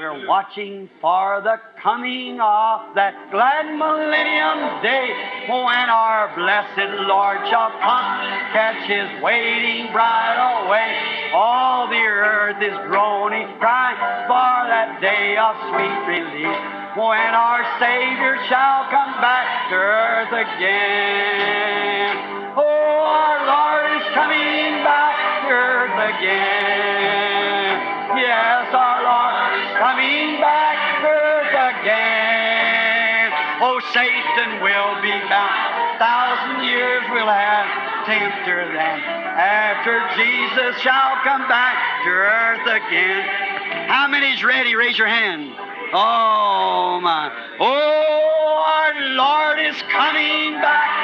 We're watching for the coming of that glad millennium day, when our blessed Lord shall come, catch His waiting bride away. All the earth is groaning, crying for that day of sweet release, when our Savior shall come back to earth again. Oh, our Lord is coming back to earth again. Yes, our Lord is coming back to earth again. Oh, Satan will be bound. 1,000 years we'll have tempter then, after Jesus shall come back to earth again. How many's ready? Raise your hand. Oh, my. Oh, our Lord is coming back.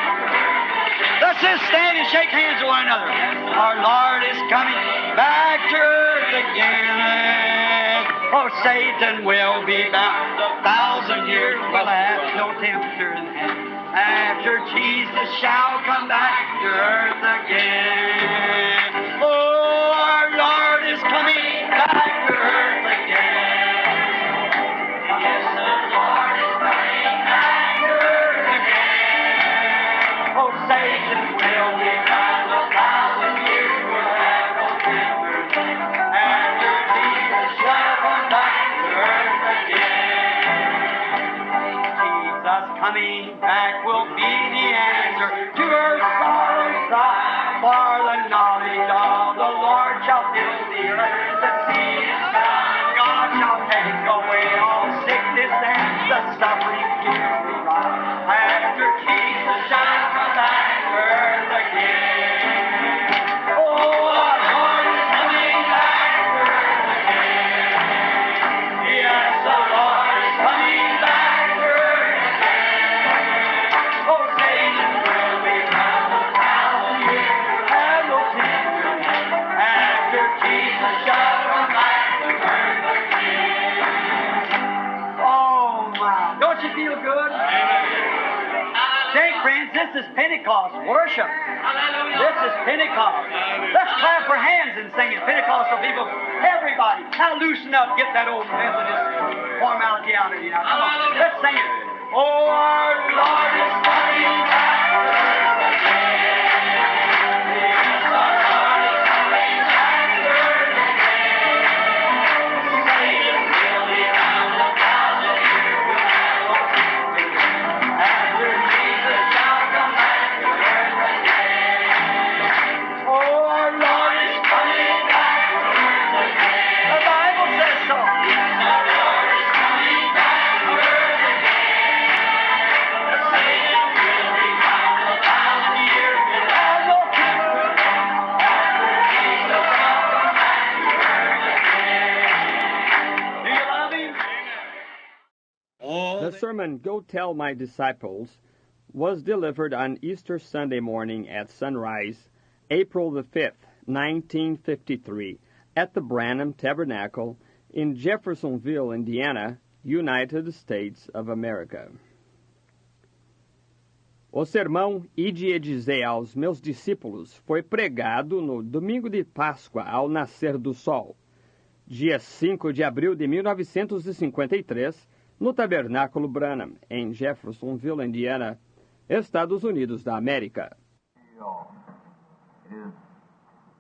Let's just stand and shake hands with one another. Our Lord is coming back to earth again. Oh, Satan will be bound. 1,000 years will have no tempter in hand, after Jesus shall come back to earth again. Oh, our Lord is coming back to earth again. Yes, the Lord is coming back to earth again. Oh, Satan will be bound. 1,000 years will have no temper, after Jesus shall come back to earth again. Jesus coming back will be the answer to her sorrow's cry, for the knowledge of the Lord shall fill the earth. The seed is found, God shall take away all sickness and the suffering here we rise, after Jesus shall come back to earth again. Oh, our Lord is coming back to earth again. Yes, the Lord is coming back to earth again. Oh, Satan will be bound. 1,000 years will have no temper, after Jesus shall come back to earth again. Oh, my. Don't you feel good? Say, friends, this is Pentecost worship. This is Pentecost. Let's clap our hands and sing it. Pentecostal people, everybody, now loosen up. Get that old Methodist formality out of you now. Come on, let's sing it. Oh, our Lord is coming back to earth again. Yes, our Lord is coming back to earth again. Satan will be bound. 1,000 years will have no temper, after Jesus shall come back to earth again. Oh, our Lord is coming back to earth again. The Bible says so. Yes, our Lord is coming back to earth again. Satan will be bound. 1,000 years will have no temper, after Jesus shall come back to earth again. Do you love Him? The sermon, Go Tell My Disciples, was delivered on Easter Sunday morning at sunrise, April the 5th, 1953, at the Branham Tabernacle in Jeffersonville, Indiana, United States of America. O sermão Ide e Dizei aos meus discípulos foi pregado no domingo de Páscoa ao nascer do sol, dia 5 de abril de 1953, no Tabernáculo Branham, em Jeffersonville, Indiana, Estados Unidos da América. It is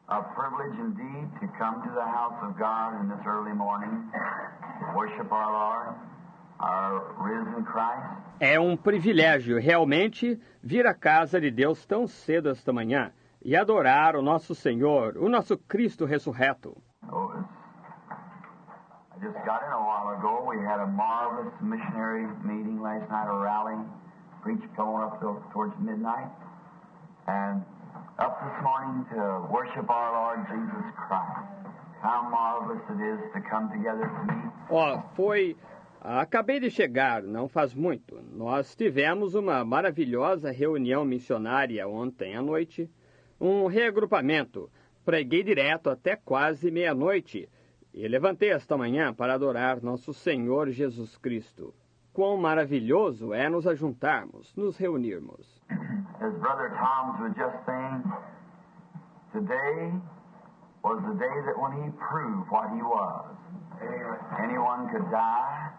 a privilege indeed to come to the house of God in this early morning to worship our Lord, our risen Christ. É um privilégio, realmente, vir à casa de Deus tão cedo esta manhã e adorar o nosso Senhor, o nosso Cristo ressurreto. I just got in a while ago. We had a marvelous missionary meeting last night, a rally, preached going up towards midnight, and up this morning to worship our Lord Jesus Christ. How marvelous it is to come together to meet. Acabei de chegar, não faz muito. Nós tivemos uma maravilhosa reunião missionária ontem à noite, um reagrupamento. Preguei direto até quase meia-noite e levantei esta manhã para adorar nosso Senhor Jesus Cristo. Quão maravilhoso é nos ajuntarmos, nos reunirmos. As Brother Tom was just saying, today was the day that when he proved what he was. anyone could die,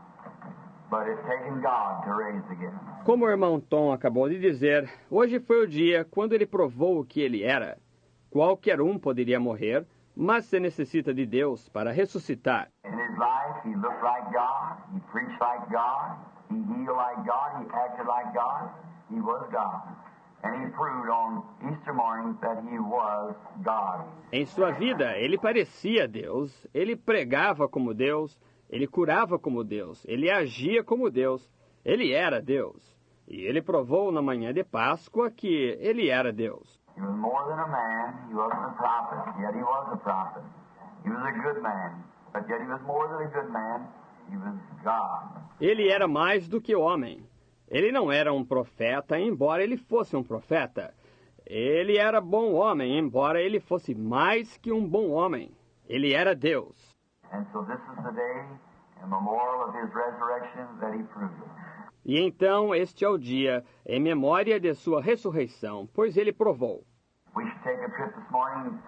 but it's taken God to raise again. Como o irmão Tom acabou de dizer, hoje foi o dia quando ele provou o que ele era. Qualquer um poderia morrer, mas se necessita de Deus para ressuscitar. In his life, he looked like God, he preached like God, he healed like God, he acted like God, he was God. And he proved on Easter morning that he was God. Em sua vida, ele parecia Deus, ele pregava como Deus, ele curava como Deus, ele agia como Deus, ele era Deus. E ele provou na manhã de Páscoa que ele era Deus. He was more than a man, he wasn't a prophet, yet he was a prophet. He was a good man, but yet he was more than a good man, he was God. Ele era mais do que homem. Ele não era um profeta, embora ele fosse um profeta. Ele era bom homem, embora ele fosse mais que um bom homem. Ele era Deus. And so this is the day, a memorial of his resurrection, that he proved it. E então este é o dia em memória de sua ressurreição, pois ele provou. We should take a trip this morning,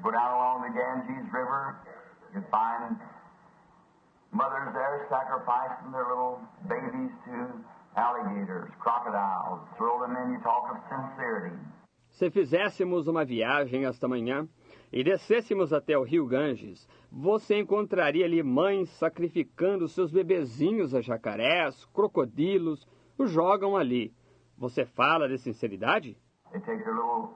go down along the Ganges River, you'll find mothers there sacrificing their little babies to alligators, crocodiles, throw them in, you talk of sincerity. Se fizéssemos uma viagem esta manhã e descêssemos até o rio Ganges, você encontraria ali mães sacrificando seus bebezinhos a jacarés, crocodilos, os jogam ali. Você fala de sinceridade? They take their little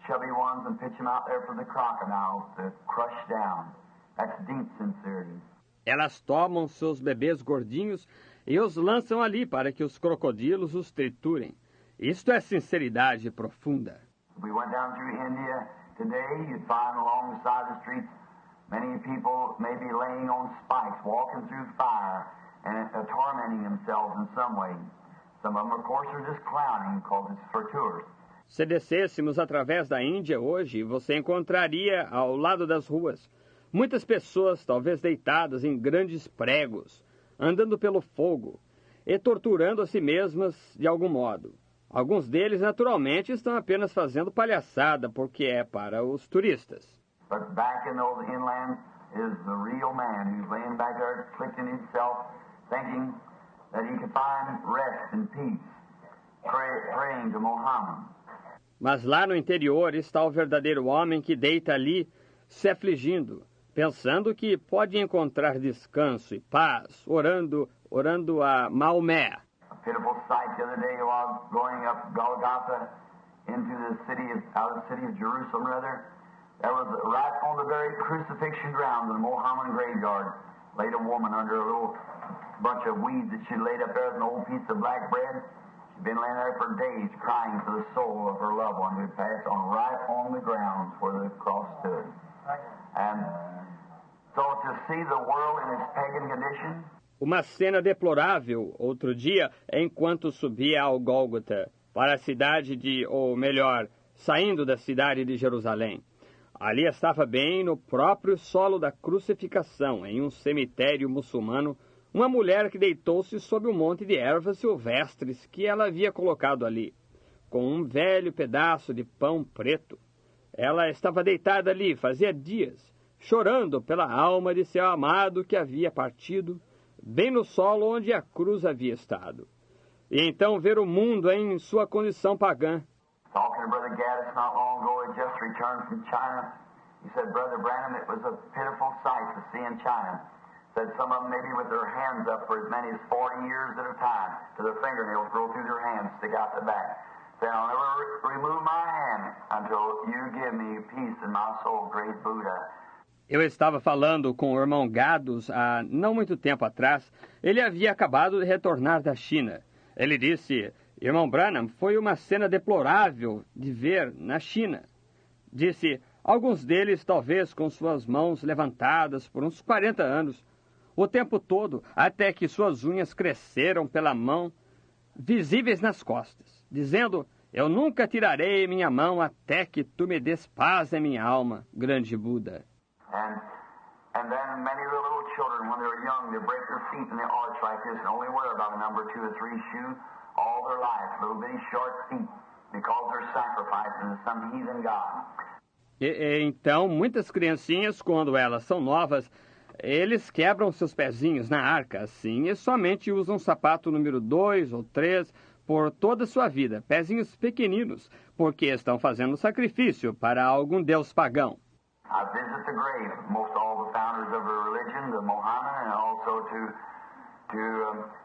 chubby ones and pitch them out there for the crocodiles to crush down. That's deep sincerity. Elas tomam seus bebês gordinhos e os lançam ali para que os crocodilos os triturem. Isto é sinceridade profunda. We went down through India today, you'd find along the side of the streets many people maybe laying on spikes, walking through fire, and tormenting themselves in some way. Some of them, of course, are just clowning because it's for tourists. Se descêssemos através da Índia hoje, você encontraria ao lado das ruas muitas pessoas, talvez deitadas em grandes pregos, andando pelo fogo e torturando a si mesmas de algum modo. Alguns deles, naturalmente, estão apenas fazendo palhaçada, porque é para os turistas. But back in those inlands is the real man who's laying back there afflicting himself, thinking that he could find rest and peace, praying to Muhammad. Mas lá no interior está o verdadeiro homem que deita ali, se afligindo, pensando que pode encontrar descanso e paz, orando a Maomé. A pitiful sight the other day while I was going up Golgotha into the city out of the city of Jerusalem, rather. There was right on the very crucifixion ground in the Mohammedan graveyard laid a woman under a little bunch of weeds that she laid up there with an old piece of black bread. She'd been laying there for days crying for the soul of her loved one who had passed on right on the grounds where the cross stood. And so to see the world in its pagan condition. Uma cena deplorável, outro dia, enquanto subia ao Gólgota, para a cidade ou melhor, saindo da cidade de Jerusalém. Ali estava bem no próprio solo da crucificação, em um cemitério muçulmano, uma mulher que deitou-se sob um monte de ervas silvestres que ela havia colocado ali, com um velho pedaço de pão preto. Ela estava deitada ali fazia dias, chorando pela alma de seu amado que havia partido, bem no solo onde a cruz havia estado. E então ver o mundo em sua condição pagã. Talking to Brother Gaddis not long ago, he just returned from China. He said, Brother Branham, it was a pitiful sight to see in China. Said some of them maybe with their hands up for as many as 40 years at a time, to their fingernails grow through their hands, stick out the back. Said, I'll never remove my hand until you give me peace in my soul, great Buddha. Eu estava falando com o irmão Gaddis há não muito tempo atrás. Ele havia acabado de retornar da China. Ele disse, irmão Branham, foi uma cena deplorável de ver na China. Disse, alguns deles talvez com suas mãos levantadas por uns 40 anos, o tempo todo, até que suas unhas cresceram pela mão, visíveis nas costas, dizendo, eu nunca tirarei minha mão até que tu me des paz em minha alma, grande Buda. And then many of the little children, when they're young, they break their feet in the arch like this and only wear about a number 2 or 3 shoes all their life, little bitty short feet, because they're sacrificing to some heathen god. Então, muitas criancinhas, quando elas são novas, Eles quebram seus pezinhos na arca, assim, e somente usam sapato número 2 ou 3 por toda a sua vida, pezinhos pequeninos, porque estão fazendo sacrifício para algum deus pagão. I visit the grave, most all the founders of the religion, the Mohammed, and also to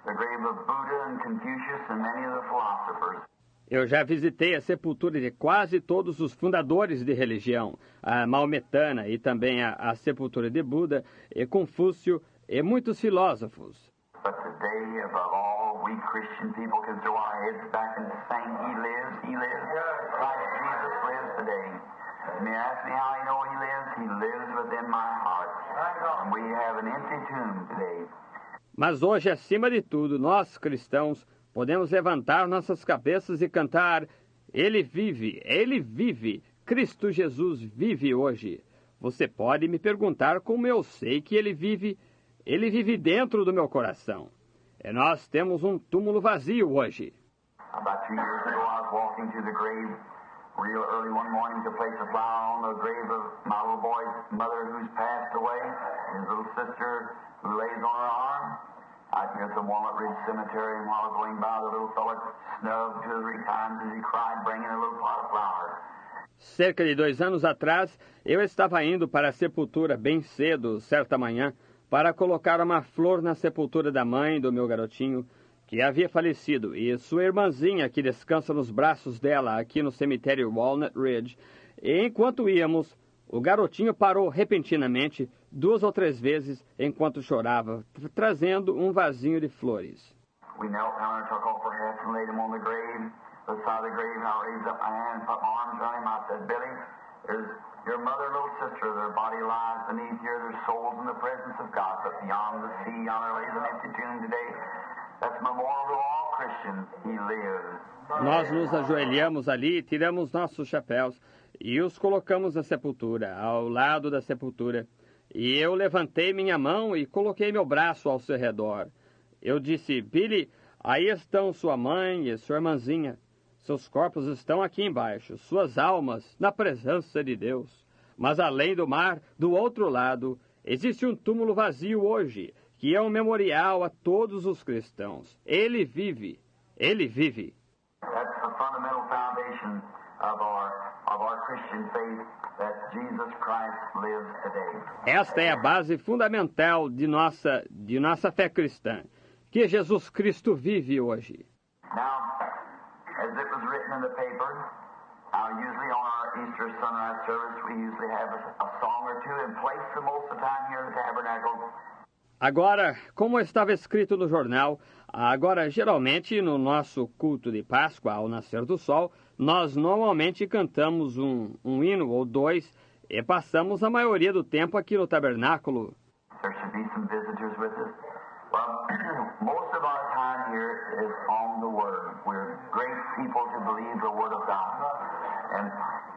the grave of Buddha and Confucius and many of the philosophers. Eu já visitei a sepultura de quase todos os fundadores de religião, a maometana e também a sepultura de Buda e Confúcio e muitos filósofos. But today, above all, we Christian people can throw our heads back and sing, He lives, He lives. Christ Jesus lives today. You may ask me how you know He lives. He lives within my heart. And we have an empty tomb today. Mas hoje, acima de tudo, nós cristãos podemos levantar nossas cabeças e cantar: Ele vive, Cristo Jesus vive hoje. Você pode me perguntar como eu sei que Ele vive dentro do meu coração. E nós temos um túmulo vazio hoje. About 2 years ago, I was walking to the grave real early one morning to place a flower on the grave of my little boy's mother who's passed away, his little sister who lays on her arm. Out here at the Walnut Ridge Cemetery, and while I was going by, the little fella snubbed 2 or 3 times as he cried, bringing a little pot of flowers. Cerca de 2 anos atrás, eu estava indo para a sepultura bem cedo, certa manhã, para colocar uma flor na sepultura da mãe do meu garotinho, que havia falecido, e sua irmãzinha, que descansa nos braços dela aqui no cemitério Walnut Ridge. E enquanto íamos, o garotinho parou repentinamente 2 ou 3 vezes enquanto chorava, trazendo um vasinho de flores. We knelt down and took off her hats and laid him on the grave. Beside the grave, and I raised up my hand and put my arms around him. I said, Billy, there's your mother and little sister. Their body lies beneath here. Their souls in the presence of God. But beyond the sea, yonder lays an empty tomb today. That's memorial to all Christians. He lives. Nós nos ajoelhamos ali, tiramos nossos chapéus e os colocamos na sepultura, ao lado da sepultura. E eu levantei minha mão e coloquei meu braço ao seu redor. Eu disse, Billy, aí estão sua mãe e sua irmãzinha. Seus corpos estão aqui embaixo, suas almas na presença de Deus. Mas além do mar, do outro lado, existe um túmulo vazio hoje, que é um memorial a todos os cristãos. Ele vive. Ele vive. That's the fundamental foundation of our Christian faith, that Jesus Christ lives today. Esta é a base fundamental de nossa fé cristã, que Jesus Cristo vive hoje. Now, as it was written in the paper, usually on our Easter sunrise service, we usually have a song or two in place for most of the time here in the tabernacle. Agora, como estava escrito no jornal, geralmente no nosso culto de Páscoa, ao nascer do sol, nós normalmente cantamos um hino ou 2 e passamos a maioria do tempo aqui no tabernáculo. There should be some visitors with us. Well, most of our time here is on the Word. We're great people to believe the Word of God. And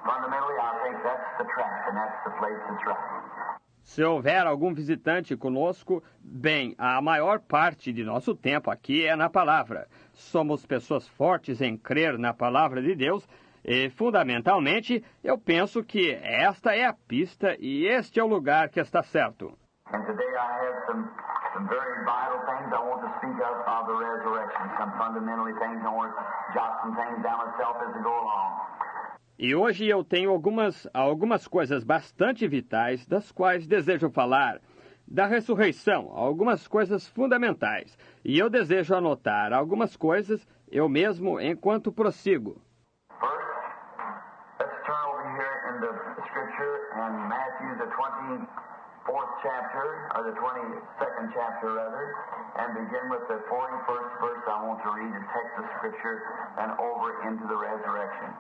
fundamentally, I think that's the track, and that's the place that's right. Se houver algum visitante conosco, bem, a maior parte de nosso tempo aqui é na palavra. Somos pessoas fortes em crer na palavra de Deus e, fundamentalmente, eu penso que esta é a pista e este é o lugar que está certo. And today I have some very vital things I want to speak of the resurrection, some fundamentally things I want to jot some things down myself as we go along. E hoje eu tenho algumas coisas bastante vitais das quais desejo falar. Da ressurreição, algumas coisas fundamentais. E eu desejo anotar algumas coisas eu mesmo enquanto prossigo. First, let's turn over here in the scripture in Matthew, the 24th chapter, or the 22nd chapter rather, and begin with the 41st verse. I want to read the text of scripture and over into the resurrection.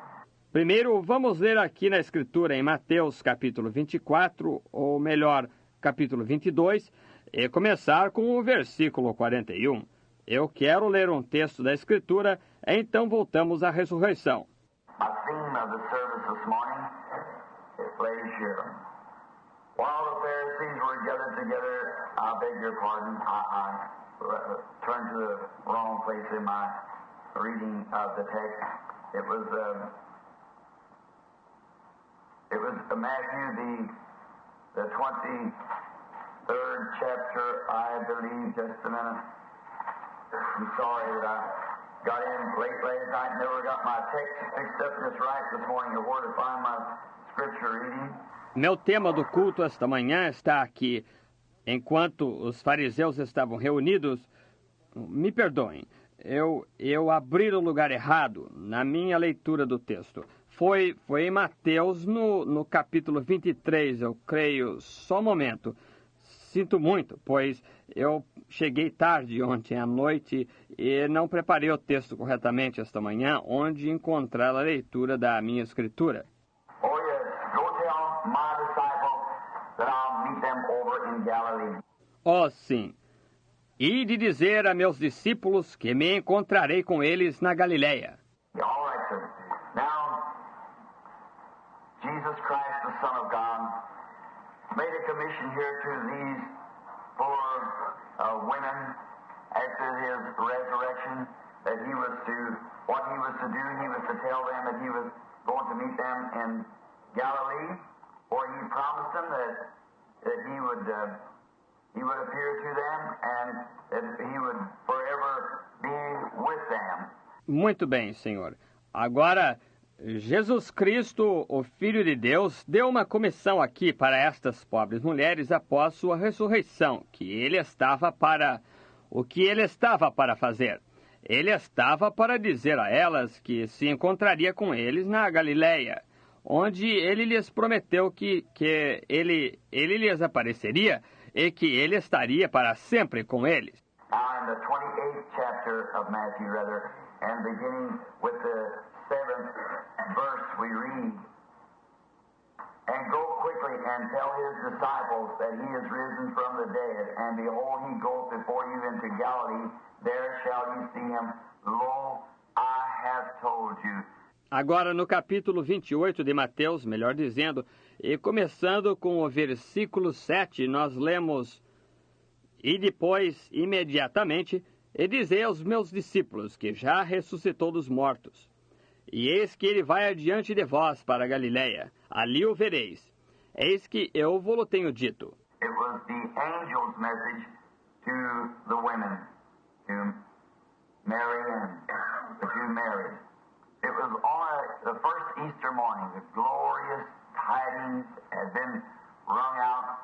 Primeiro, vamos ler aqui na Escritura, em Mateus, capítulo 24, ou melhor, capítulo 22, e começar com o versículo 41. Eu quero ler um texto da Escritura, então voltamos à ressurreição. A theme of the service this morning lays here. While the Pharisees were gathered together, I beg your pardon, I turned to the wrong place in my reading of the text. It was Matthew, the 24th 3rd chapter, I believe. Just a minute. I'm sorry that I got in late last night and never got my text fixed up just right this morning or where to find my scripture reading. Meu tema do culto esta manhã está aqui. Enquanto os fariseus estavam reunidos, me perdoem, eu abri no lugar errado na minha leitura do texto. Foi em Mateus, no capítulo 23, eu creio. Só um momento. Sinto muito, pois eu cheguei tarde ontem à noite e não preparei o texto corretamente esta manhã, onde encontrar a leitura da minha escritura. Oh yes, go tell my disciples that I'll meet them over in Galilee. Oh, sim. E de dizer a meus discípulos que me encontrarei com eles na Galileia. All right, sir. Now, Jesus Christ, the Son of God, made a commission here to these four women after his resurrection that he was to, what he was to do, he was to tell them that he was going to meet them in Galilee, or he promised them that he would appear to them and that he would forever be with them. Muito bem, Senhor. Agora, Jesus Cristo, o Filho de Deus, deu uma comissão aqui para estas pobres mulheres após sua ressurreição, o que ele estava para fazer. Ele estava para dizer a elas que se encontraria com eles na Galileia, onde ele lhes prometeu que ele lhes apareceria e que ele estaria para sempre com eles. Now in the 28th chapter of Matthew, and beginning with the 7th verse, we read, "And go quickly and tell his disciples that he is risen from the dead, and behold, he goeth before you into Galilee, there shall you see him. Lo, I have told you." Agora no capítulo 28 de Mateus, melhor dizendo, e começando com o versículo 7, nós lemos: "E depois, imediatamente, e dizei aos meus discípulos que já ressuscitou dos mortos. E eis que ele vai adiante de vós para a Galileia, ali o vereis. Eis que eu vos tenho dito." It was the angel's message to the women, to Mary and the two Marys. It was on the first Easter morning. The glorious tidings had been rung out.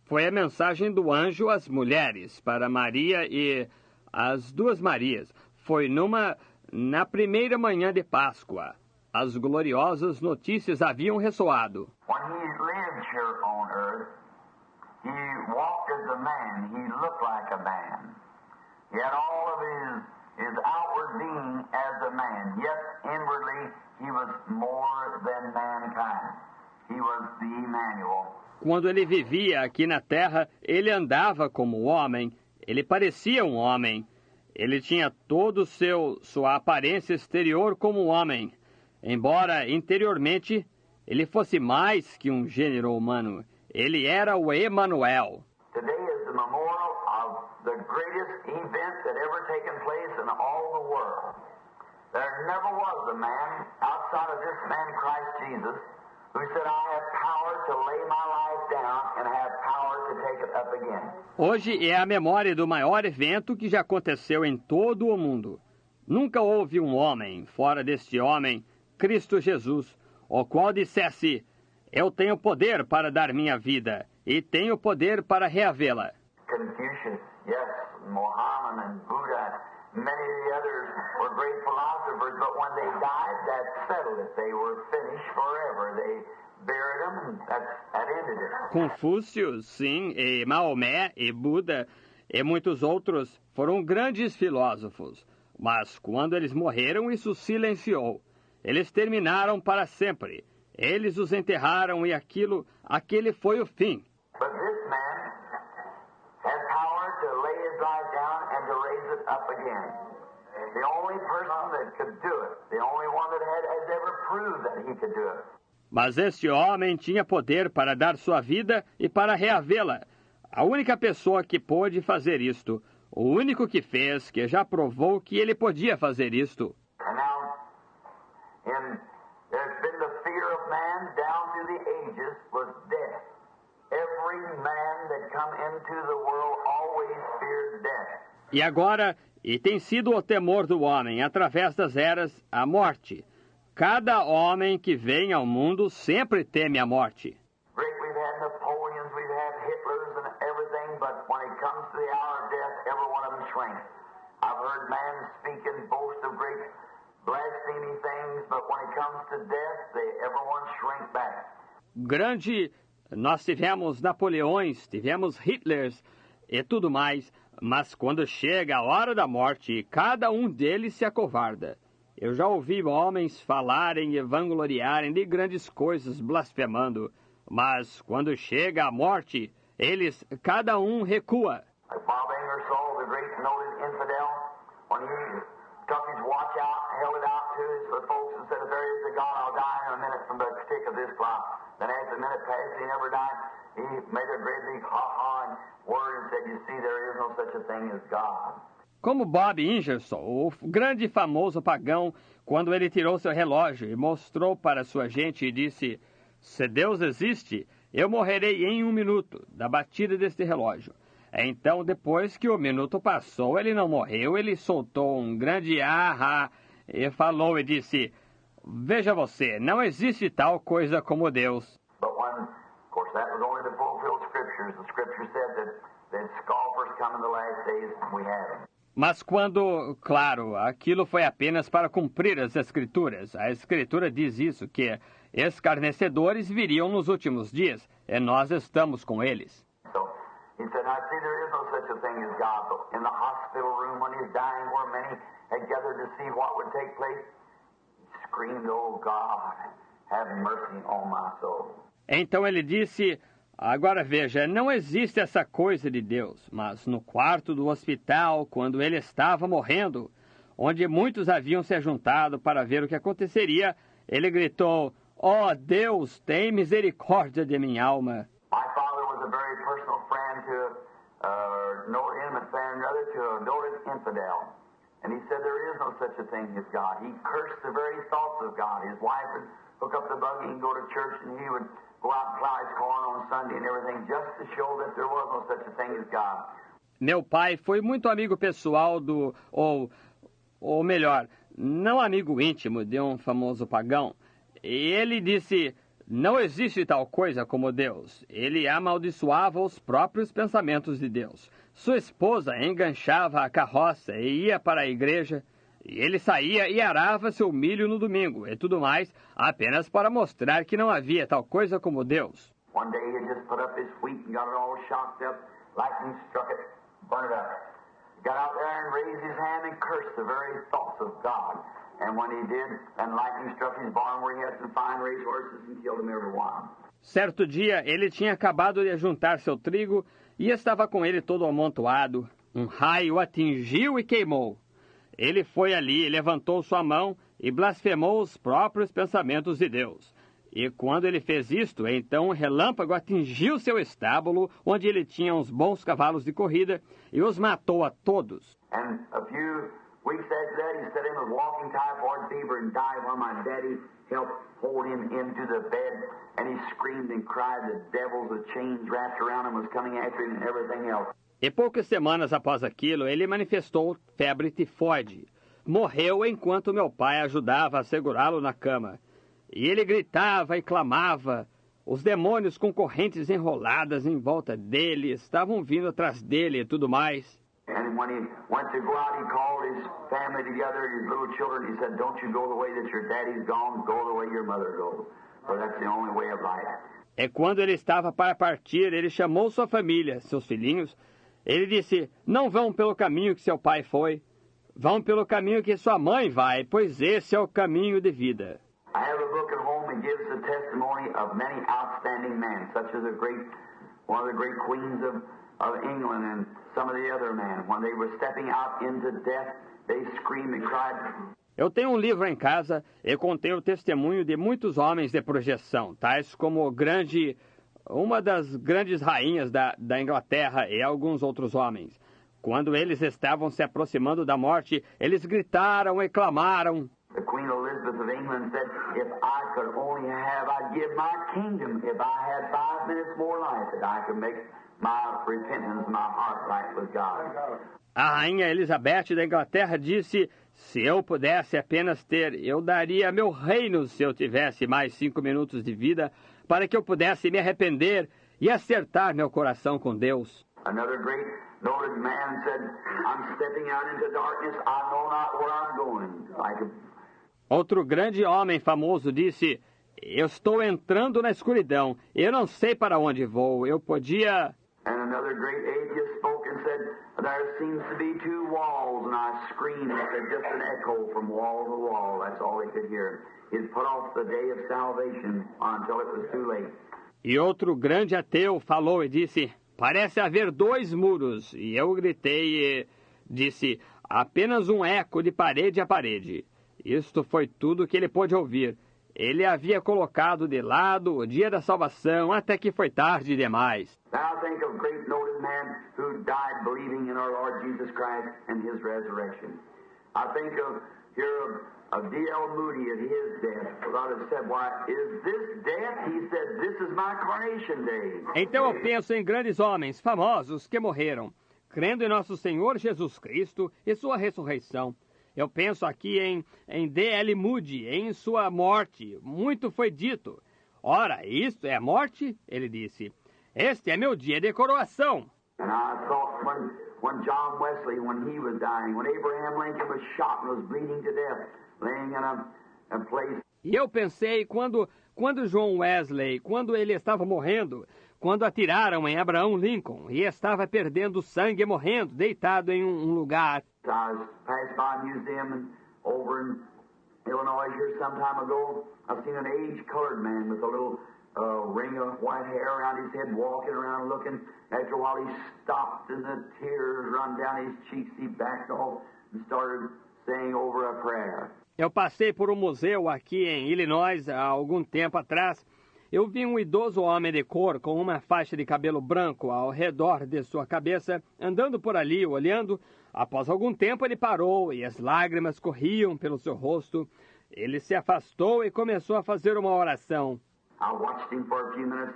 Foi a mensagem do anjo às mulheres, para Maria e as duas Marias. Foi na primeira manhã de Páscoa. As gloriosas notícias haviam ressoado. When he lived here on earth, he walked as a man. He looked like a man. He had all of his outward being as a man, yet inwardly he was more than mankind. He was the Emmanuel. Quando ele vivia aqui na terra, ele andava como homem, ele parecia um homem. Ele tinha todo sua aparência exterior como homem, embora interiormente ele fosse mais que um gênero humano. Ele era o Emanuel. Today is the memorial of the greatest event that ever taken place in all the world. There never was a man outside of this man Christ Jesus who said, "I have power to lay my life down and have power to take it up again." Hoje é a memória do maior evento que já aconteceu em todo o mundo. Nunca houve um homem, fora deste homem, Cristo Jesus, o qual dissesse: "Eu tenho poder para dar minha vida e tenho poder para reavê-la." Confucius, yes, Mohammed and Buddha, many of the others were great philosophers, but when they died, that settled it. They were finished forever. They buried them, and that ended it. Confúcio, sim, e Maomé, e Buda, e muitos outros foram grandes filósofos. Mas quando eles morreram, isso silenciou. Eles terminaram para sempre. Eles os enterraram e aquele foi o fim. But this man had power to lay his life down and to raise it up again. The only person that could do it, the only one that has ever proved that he could do it. Mas este homem tinha poder para dar sua vida e para reavê-la. A única pessoa que pôde fazer isto, o único que fez, que já provou que ele podia fazer isto. And now, there's been the fear of man down through the ages was death. Every man that come into to death. E agora, e tem sido o temor do homem, através das eras, a morte. Cada homem que vem ao mundo sempre teme a morte. Great, we've had Napoleons, we've had Hitlers and everything, but when it comes to the hour of death, every one of them shrinks. I've heard man speak and boast of great blaspheming things, but when it comes to death, everyone shrink back. Grande, nós tivemos Napoleões, tivemos Hitlers e tudo mais, mas quando chega a hora da morte, cada um deles se acovarda. Eu já ouvi homens falarem e vangloriarem de grandes coisas, blasfemando, mas quando chega a morte, eles, cada um recua. Like Bob Ingersoll, the great noted infidel, when he took his watch out, held it out to his folks and said, if there is a God, I'll die in a minute from the tick of this clock. Then as the minute passed, he never died. He made a great big ha-ha and word and said, you see, there is no such a thing as God. Como Bob Ingersoll, o grande e famoso pagão, quando ele tirou seu relógio e mostrou para sua gente e disse, se Deus existe, eu morrerei em 1 minuto da batida deste relógio. Então, depois que o minuto passou, ele não morreu, ele soltou um grande ah e falou e disse, veja você, não existe tal coisa como Deus. But when, of course, that was only the fulfilled scriptures. The scripture said that scoffers come in the last days, and we have them. Mas quando, claro, aquilo foi apenas para cumprir as Escrituras. A Escritura diz isso, que escarnecedores viriam nos últimos dias, e nós estamos com eles. So he said, I see there is no such a thing as God. But in the hospital room when he's dying, where many had gathered to see what would take place, he screamed, oh God, have mercy on my soul. Então ele disse, agora veja, não existe essa coisa de Deus, mas no quarto do hospital, quando ele estava morrendo, onde muitos haviam se juntado para ver o que aconteceria, ele gritou, ó Deus, tem misericórdia de minha alma. My father was a very personal friend to, no intimate friend, rather, to a noted infidel. And he said there is no such a thing as God. He cursed the very thoughts of God. His wife would hook up the buggy and go to church, and he would go out and plow his corn on Sunday and everything, just to show that there was no such a thing as God. Meu pai foi muito amigo pessoal ou melhor, não amigo íntimo de um famoso pagão. E ele disse, não existe tal coisa como Deus. Ele amaldiçoava os próprios pensamentos de Deus. Sua esposa enganchava a carroça e ia para a igreja. E ele saía e arava seu milho no domingo e tudo mais, apenas para mostrar que não havia tal coisa como Deus. One day he just put up his wheat and got it all shocked up. Lightning struck it, burned it up. Got out there and raised his hand and cursed the very thoughts of God. And when he did, and lightning struck his barn where he had some fine race horses and killed them every one. Certo dia, ele tinha acabado de ajuntar seu trigo e estava com ele todo amontoado. Um raio atingiu e queimou. Ele foi ali, levantou sua mão e blasfemou os próprios pensamentos de Deus. E quando ele fez isto, então um relâmpago atingiu seu estábulo, onde ele tinha uns bons cavalos de corrida, e os matou a todos. And a few weeks after that, he said he was walking typhoid fever and died while my daddy helped hold him into the bed, and he screamed and cried. The devils with chains wrapped around him was coming after him and everything else. E poucas semanas após aquilo, ele manifestou febre tifoide. Morreu enquanto meu pai ajudava a segurá-lo na cama. E ele gritava e clamava. Os demônios com correntes enroladas em volta dele estavam vindo atrás dele e tudo mais. And when he went to go out, he called his family together, his little children. He said, don't you go the way that your daddy's gone, go the way your mother goes. For that's the only way of life. E quando ele estava para partir, ele chamou sua família, seus filhinhos. Ele disse, não vão pelo caminho que seu pai foi. Vão pelo caminho que sua mãe vai, pois esse é o caminho de vida. I have a book at home that gives the testimony of many outstanding men, such as one of the great queens of England and some of the other men. When they were stepping out into death, they screamed and cried. Eu tenho um livro em casa e contém o testemunho de muitos homens de projeção, tais como uma das grandes rainhas da Inglaterra e alguns outros homens. Quando eles estavam se aproximando da morte, eles gritaram e clamaram. The Queen Elizabeth of England said, if I could only have, I'd give my kingdom if I had 5 minutes more life, that I could make my repentance, my heart right with God. A rainha Elizabeth da Inglaterra disse: se eu pudesse apenas ter, eu daria meu reino se eu tivesse mais 5 minutos de vida para que eu pudesse me arrepender e acertar meu coração com Deus. Another great noted man said, I'm stepping out into darkness, I know not where I'm going. Outro grande homem famoso disse: eu estou entrando na escuridão, eu não sei para onde vou, eu podia... And another great atheist spoke and said, there seems to be two walls, and I screamed and said, just an echo from wall to wall, that's all they could hear. He'd put off the day of salvation until it was too late. E outro grande ateu falou e disse: parece haver 2 muros. E eu gritei e disse: apenas um eco de parede a parede. Isto foi tudo que ele pôde ouvir. Ele havia colocado de lado o dia da salvação até que foi tarde demais. Now think of great noted man who died believing in our Lord Jesus Christ and His resurrection. I think of here of D.L. Moody at his death. God has said, why, is this death? He said, this is my coronation day. Então eu penso em grandes homens famosos que morreram, crendo em nosso Senhor Jesus Cristo e sua ressurreição. Eu penso aqui em D.L. Moody, em sua morte. Muito foi dito. Ora, isto é a morte? Ele disse. Este é meu dia de coroação. And I thought when John Wesley, when he was dying, when Abraham Lincoln was shot and was bleeding to death, laying in a place. E eu pensei quando John Wesley, quando ele estava morrendo, quando atiraram em Abraham Lincoln e estava perdendo sangue e morrendo, deitado em um lugar. I was passed by a museum and over in Illinois here some time ago. I've seen an age-colored man with a little ring of white hair around his head, walking around looking. After a while he stopped and the tears run down his cheeks. He backed off and started saying over a prayer. Eu passei por um museu aqui em Illinois há algum tempo atrás. Eu vi um idoso homem de cor com uma faixa de cabelo branco ao redor de sua cabeça, andando por ali, olhando. Após algum tempo ele parou e as lágrimas corriam pelo seu rosto. Ele se afastou e começou a fazer uma oração. I watched him for a few minutes.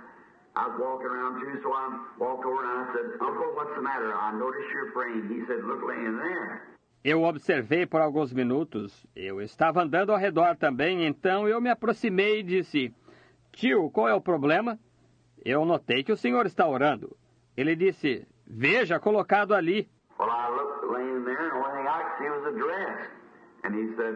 I was walking around too, so I walked over and I said, Uncle, what's the matter? I noticed you're praying. He said, look laying there. Eu observei por alguns minutos. Eu estava andando ao redor também, então eu me aproximei e disse: tio, qual é o problema? Eu notei que o senhor está orando. Ele disse: veja, colocado ali. Well, I looked laying there, and the only thing I could see was a dress. And he said,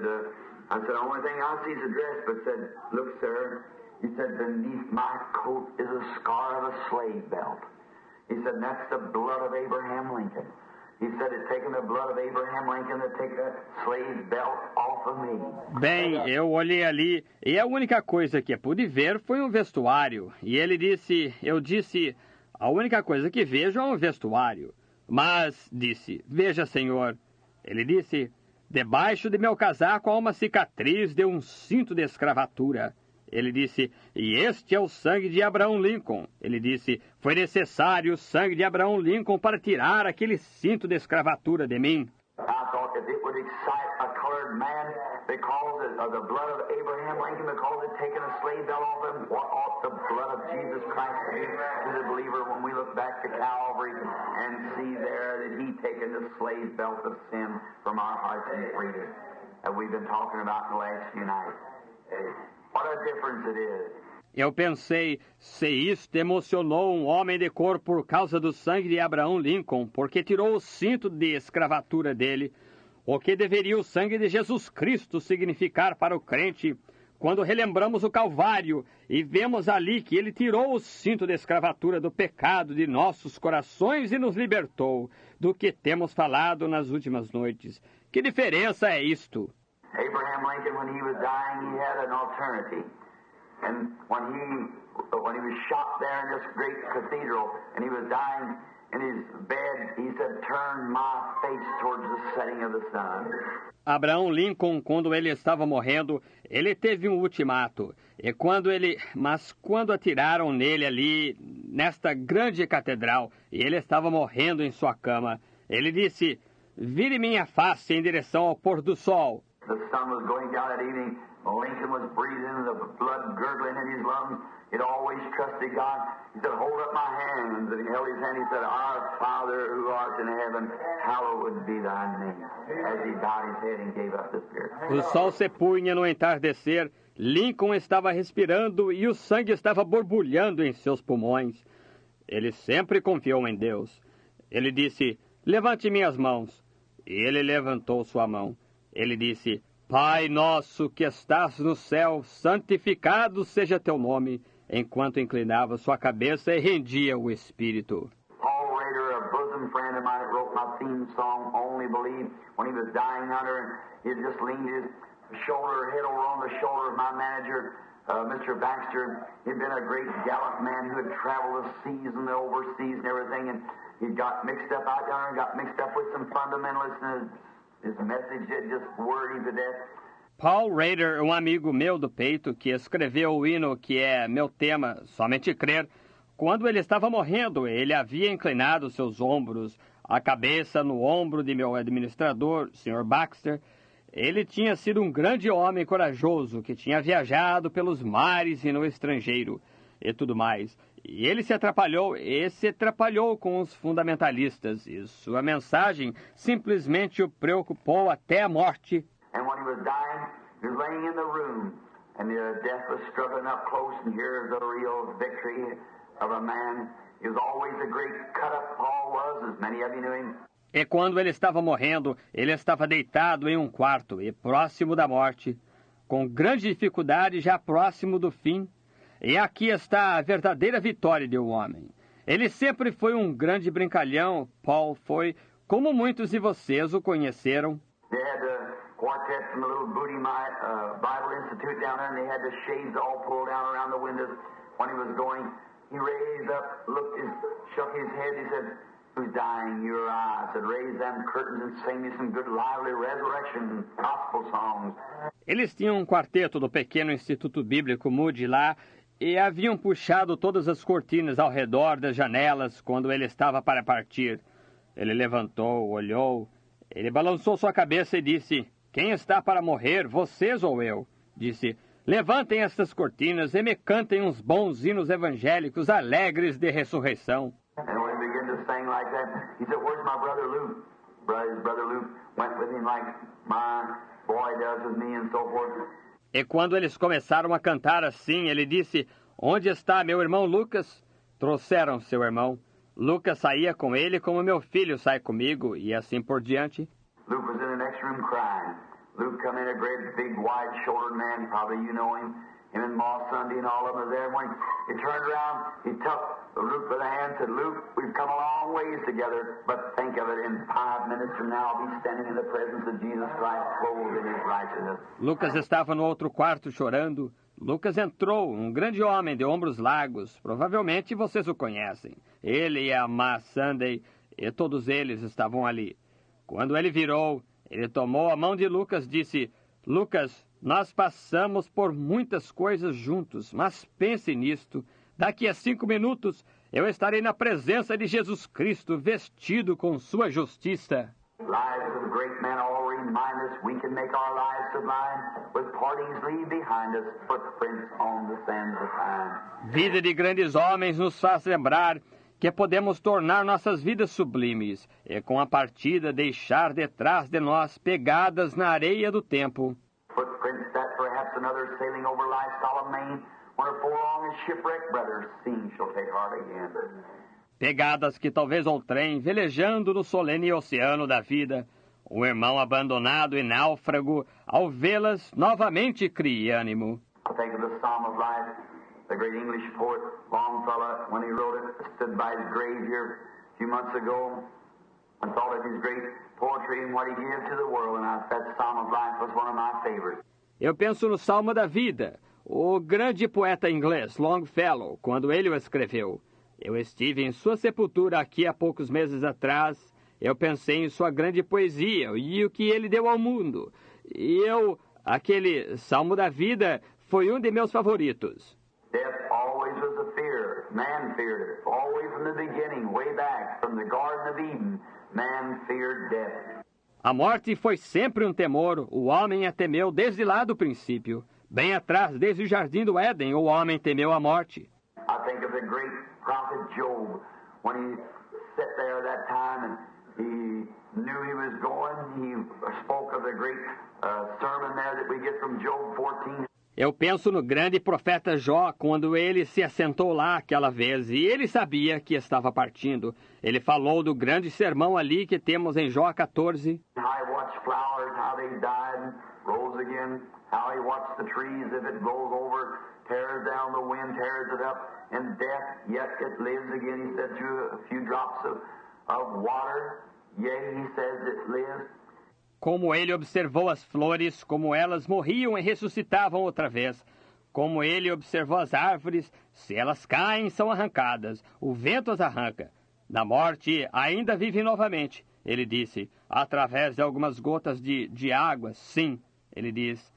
I said, the only thing I see is a dress, but said, look, sir, he said, beneath my coat is a scar of a slave belt. He said, that's the blood of Abraham Lincoln. He said, it's taken the blood of Abraham Lincoln to take that slave belt off of me. Bem, eu olhei ali e a única coisa que pude ver foi um vestuário. E ele disse, eu disse, a única coisa que vejo é um vestuário. Mas, disse, veja, senhor. Ele disse, debaixo de meu casaco há uma cicatriz de um cinto de escravatura. Ele disse, e este é o sangue de Abraham Lincoln. Ele disse, foi necessário o sangue de Abraham Lincoln para tirar aquele cinto de escravatura de mim. I thought that it would excite a colored man because of the blood of Abraham Lincoln, because it taken a slave belt off him. What ought the blood of Jesus Christ to do to the believer when we look back to Calvary and see there that He taken the slave belt of sin from our hearts and freedom that we've been talking about in the last few nights. What a difference it is. Eu pensei, se isto emocionou um homem de cor por causa do sangue de Abraham Lincoln, porque tirou o cinto de escravatura dele, o que deveria o sangue de Jesus Cristo significar para o crente, quando relembramos o Calvário e vemos ali que ele tirou o cinto de escravatura do pecado de nossos corações e nos libertou, do que temos falado nas últimas noites. Que diferença é isto? Abraham Lincoln, when he was dying, he had an alternative. And when he was shot there in this great cathedral, and he was dying in his bed, he said, turn my face towards the setting of the sun. Abraham Lincoln, quando ele estava morrendo, ele teve um ultimato. Mas quando atiraram nele ali, nesta grande catedral, e ele estava morrendo em sua cama, ele disse, vire minha face em direção ao pôr do sol. The sun was going down that evening. Lincoln was breathing, the blood gurgling in his lungs. He'd always trusted God. He said, hold up my hands. And he held his hand. He said, Our Father who art in heaven, hallowed be thy name. As he bowed his head and gave up the spirit. O sol se punha no entardecer, Lincoln estava respirando e o sangue estava borbulhando em seus pulmões. Ele sempre confiou em Deus. Ele disse, levante minhas mãos. E ele levantou sua mão. Ele disse, Pai nosso que estás no céu, santificado seja teu nome, enquanto inclinava sua cabeça e rendia o espírito. Paul Rader, a bosom friend of mine, wrote my theme song, Only Believe, when he was dying under, he had just leaned his head over on the shoulder of my manager, Mr. Baxter. He'd been a great gallant man who had traveled the seas and the overseas and everything, and he got mixed up out there and got mixed up with some fundamentalists, and his message had just worried him to death. Paul Rader, um amigo meu do peito, que escreveu o hino que é meu tema, Somente Crer, quando ele estava morrendo, ele havia inclinado seus ombros, a cabeça no ombro de meu administrador, Sr. Baxter. Ele tinha sido um grande homem corajoso, que tinha viajado pelos mares e no estrangeiro, e tudo mais. E ele se atrapalhou com os fundamentalistas, e sua mensagem simplesmente o preocupou até a morte. And when he was dying, he was laying in the room, and the death was struggling up close, and here's the real victory of a man. He was always a great cut-up, Paul was, as many of you knew him. E quando ele estava morrendo, ele estava deitado em um quarto e próximo da morte, com grande dificuldade, já próximo do fim. E aqui está a verdadeira vitória de um homem. Ele sempre foi um grande brincalhão, Paul foi, como muitos de vocês o conheceram. They had the quartet from the little Booty Bible Institute down there, and they had the shades all pulled down around the windows. When he was going, he raised up, shook his head, he said, Who's dying? You or I? I said, raise them curtains and sing me some good lively resurrection gospel songs. Eles tinham um quarteto do pequeno Instituto Bíblico Moody lá e haviam puxado todas as cortinas ao redor das janelas quando ele estava para partir. Ele levantou, olhou, ele balançou sua cabeça e disse, quem está para morrer, vocês ou eu? Disse, levantem estas cortinas e me cantem uns bons hinos evangélicos alegres de ressurreição. And when he began to sing like that, he said, where's my brother Luke? His brother Luke went with him like my boy does with me and so forth. E quando eles começaram a cantar assim, ele disse, onde está meu irmão Lucas? Trouxeram seu irmão. Lucas saía com ele como meu filho sai comigo, e assim por diante. Luke was in the next room crying. Luke come in, a great, big, wide-shouldered man, probably you know him. Him and Ma Sunday and all of them are there. When he turned around, he took Luke by the hand and said, Luke, we've come a long ways together, but think of it, in 5 minutes from now, I'll be standing in the presence of Jesus Christ, clothed in his righteousness. Lucas estava no outro quarto chorando. Lucas entrou, um grande homem de ombros largos. Provavelmente vocês o conhecem. Ele e a Ma Sunday, e todos eles estavam ali. Quando ele virou, ele tomou a mão de Lucas e disse, Lucas, nós passamos por muitas coisas juntos, mas pense nisto. Daqui a 5 minutos, eu estarei na presença de Jesus Cristo, vestido com sua justiça. Lives of great men all remind us we can make our lives sublime, with partings leave behind us footprints on the sands of time. Vida de grandes homens nos faz lembrar que podemos tornar nossas vidas sublimes e com a partida deixar detrás de nós pegadas na areia do tempo. Footprints that perhaps another sailing over life's solemn main, when her forlorn and shipwrecked brother seen shall take heart again. Pegadas que talvez outrem, velejando no solene oceano da vida, um irmão abandonado e náufrago, ao vê-las, novamente crie ânimo. I think of the Psalm of Life, the great English poet Longfellow, when he wrote it, stood by his grave here a few months ago, and thought of his great poetry and what he gave to the world, and that Psalm of Life was one of my favorites. Eu penso no Salmo da Vida, o grande poeta inglês Longfellow, quando ele o escreveu. Eu estive em sua sepultura aqui há poucos meses atrás. Eu pensei em sua grande poesia e o que ele deu ao mundo. E aquele Salmo da Vida foi um de meus favoritos. Death always was a fear. Man feared it. Always from the beginning, way back, from the Garden of Eden, man feared death. A morte foi sempre um temor, o homem a temeu desde lá do princípio. Bem atrás, desde o jardim do Éden, o homem temeu a morte. I think of the great prophet Job, when he sat there that time and he knew he was going, he spoke of the great sermon there that we get from Job 14. Eu penso no grande profeta Jó, quando ele se assentou lá aquela vez, e ele sabia que estava partindo. Ele falou do grande sermão ali que temos em Jó 14. How he watched flowers, how they died and rose again. How he watched the trees, if it blows over, tears down, the wind tears it up, and death, yet it lives again. He said, through a few drops of water, yea, he says it lives. Como ele observou as flores, como elas morriam e ressuscitavam outra vez. Como ele observou as árvores, se elas caem, são arrancadas. O vento as arranca. Na morte, ainda vive novamente. Ele disse, através de algumas gotas de água, sim. Ele diz,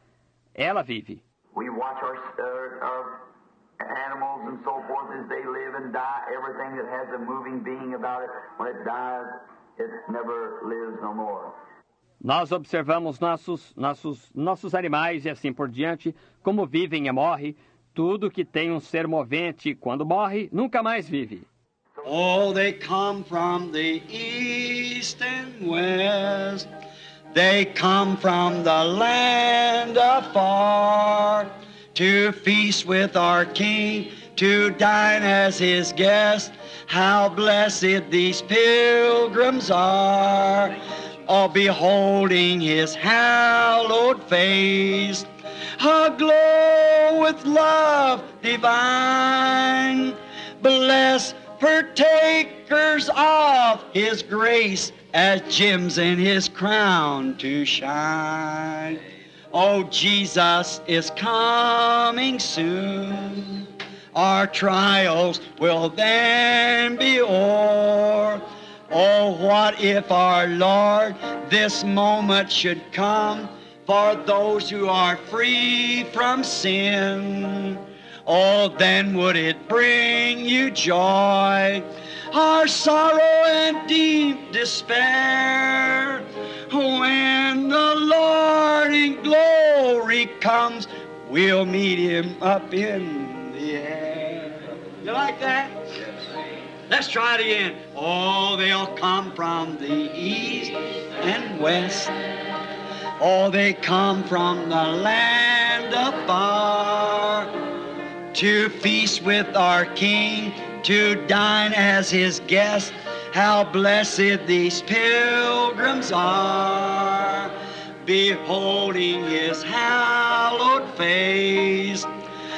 ela vive. We watch our animals and so forth as they live and die. Everything that has a moving being about it, when it dies, it never lives no more. Nós observamos nossos animais e assim por diante, como vivem e morrem. Tudo que tem um ser movente, quando morre, nunca mais vive. Oh, they come from the east and west. They come from the land afar to feast with our King, to dine as his guest. How blessed these pilgrims are, all beholding his hallowed face, aglow with love divine, blessed partakers of his grace, as gems in his crown to shine. Oh, Jesus is coming soon, our trials will then be o'er. Oh, what if our Lord this moment should come for those who are free from sin? Oh, then would it bring you joy, our sorrow and deep despair, when the Lord in glory comes, we'll meet him up in the air. You like that? Let's try it again. Oh, they'll come from the east and west. Oh, they come from the land afar to feast with our King, to dine as his guest. How blessed these pilgrims are, beholding his hallowed face,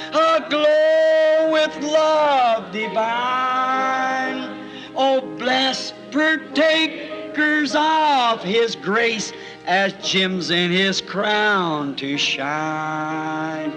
aglow with love divine. Oh, blessed partakers of his grace, as gems in his crown to shine.